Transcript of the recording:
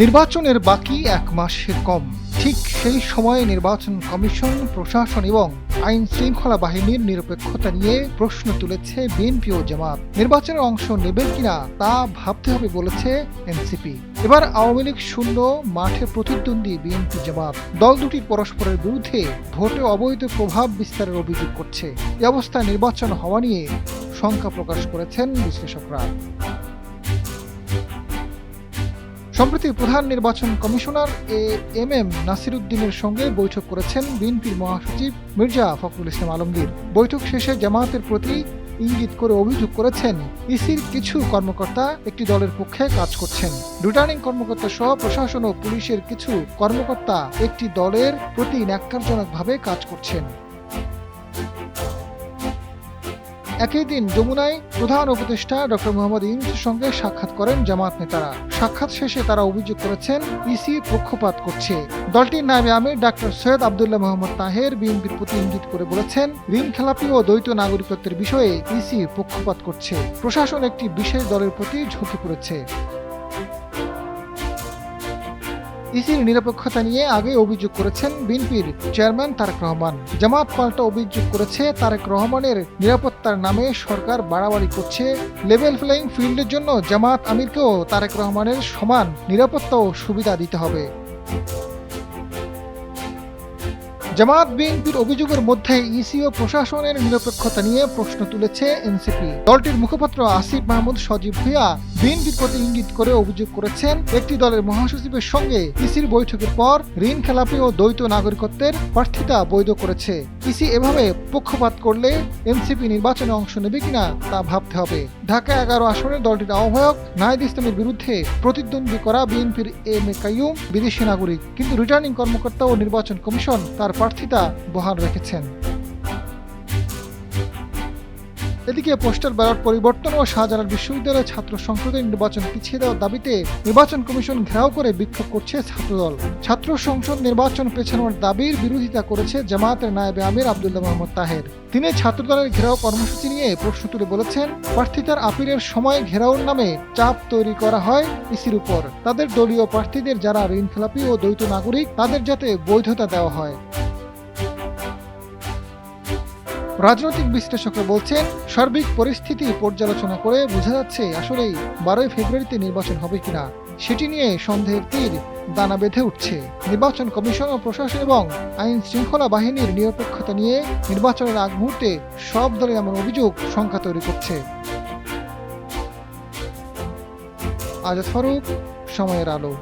নির্বাচনের বাকি ১ মাসের কম। ঠিক সেই সময়ে নির্বাচন কমিশন, প্রশাসন এবং আইন শৃঙ্খলা বাহিনীর নিরপেক্ষতা নিয়ে প্রশ্ন তুলেছে বিএনপি ও জামাত। নির্বাচনে অংশ নেবেন কিনা তা ভাবতে হবে বলেছে এনসিপি। এবার আওয়ামী লীগ শূন্য মাঠে প্রতিদ্বন্দ্বী বিএনপি জামাত। দল দুটির পরস্পরের বিরুদ্ধে ভোটে অবৈধ প্রভাব বিস্তারের অভিযোগ করছে। এ অবস্থায় নির্বাচন হওয়া নিয়ে শঙ্কা প্রকাশ করেছেন বিশ্লেষকরা। সম্প্রতি প্রধান নির্বাচন কমিশনার এম নাসির উদ্দিনের সঙ্গে বৈঠক করেছেন বিএনপির মহাসচিব মির্জা ফখরুল ইসলাম আলমগীর। বৈঠক শেষে জামায়াতের প্রতি ইঙ্গিত করে অভিযোগ করেছেন, ইসির কিছু কর্মকর্তা একটি দলের পক্ষে কাজ করছেন। রিটার্নিং কর্মকর্তা সহ প্রশাসন ও পুলিশের কিছু কর্মকর্তা একটি দলের প্রতি ন্যাক্কারজনকভাবে কাজ করছেন। একই দিন যমুনায় প্রধান উপদেষ্টা ডক্টর মোহাম্মদ ইউনূসের সঙ্গে সাক্ষাৎ করেন জামায়াত নেতারা। সাক্ষাৎ শেষে তারা অভিযোগ করেছেন, ইসি পক্ষপাত করছে। দলটির নায়েবে আমির ডাক্তার সৈয়দ আব্দুল্লাহ মোহাম্মদ তাহের বিএনপির প্রতি ইঙ্গিত করে বলেছেন, ঋণ খেলাপি ও দ্বৈত নাগরিকত্বের বিষয়ে ইসি পক্ষপাত করছে। প্রশাসন একটি বিশেষ দলের প্রতি ঝুঁকে পড়েছে। ইসির নিরপেক্ষতা নিয়ে আগে অভিযোগ করেছেন বিএনপির চেয়ারম্যান তারেক রহমান। জামায়াত পাল্টা অভিযোগ করেছে, তারেক রহমানের নিরাপত্তার নামে সরকার বাড়াবাড়ি করছে। লেভেল প্লেইং ফিল্ডের জন্য জামায়াত আমিরকেও তারেক রহমানের সমান নিরাপত্তা ও সুবিধা দিতে হবে। জামায়াত বিএনপির অভিযোগের মধ্যে ইসি ও প্রশাসনের নিরপেক্ষতা নিয়ে প্রশ্ন তুলেছে এনসিপি। দলটির মুখপাত্র আসিফ মাহমুদ সজীব ভূঁইয়া বিএনপির প্রতি ইঙ্গিত করে অভিযোগ করেছেন, একটি দলের মহাসচিবের সঙ্গে ইসির বৈঠকের পর ঋণ খেলাপি ও দ্বৈত নাগরিকত্বের প্রার্থিতা বৈধ করেছে। ইসি এভাবে পক্ষপাত করলে এনসিপি নির্বাচনে অংশ নেবে কিনা তা ভাবতে হবে। ঢাকা 11 আসনে দলটির আহ্বায়ক নাহিদ ইসলামের বিরুদ্ধে প্রতিদ্বন্দ্বী করা বিএনপির এম এ কাইয়ুম বিদেশি নাগরিক, কিন্তু রিটার্নিং কর্মকর্তা ও নির্বাচন কমিশন তার প্রার্থিতা বহাল রেখেছেন। এদিকে পোস্টাল ব্যালট পরিবর্তন ও শাহজালাল বিশ্ববিদ্যালয়ের ছাত্র সংসদের নির্বাচন পিছিয়ে দেওয়ার দাবিতে নির্বাচন কমিশন ঘেরাও করে বিক্ষোভ করছে ছাত্রদল। ছাত্র সংসদ নির্বাচন পেছানোর দাবির বিরোধিতা করেছে জামায়াতের নায়েবে আমির আব্দুল্লাহ মোহাম্মদ তাহের। তিনি ছাত্রদলের ঘেরাও কর্মসূচি নিয়ে প্রশ্ন তুলে বলেছেন, প্রার্থিতার আপিলের সময় ঘেরাওর নামে চাপ তৈরি করা হয় ইসির উপর। তাদের দলীয় প্রার্থীদের যারা ঋণ খেলাপি ও দ্বৈত নাগরিক, তাদের যাতে বৈধতা দেওয়া হয়। রাজনৈতিক বিশ্লেষকরা বলছেন, সার্বিক পরিস্থিতি পর্যালোচনা করে বোঝা যাচ্ছে আসলেই 12 ফেব্রুয়ারিতে নির্বাচন হবে কিনা সেটি নিয়ে সন্দেহের তীর দানা বেঁধে উঠছে। নির্বাচন কমিশন ও প্রশাসন এবং আইন শৃঙ্খলা বাহিনীর নিরপেক্ষতা নিয়ে নির্বাচনের আগ মুহূর্তে সব দলের এমন অভিযোগ শঙ্কা তৈরি করছে। আজাদ ফারুক, সময়ের আলো।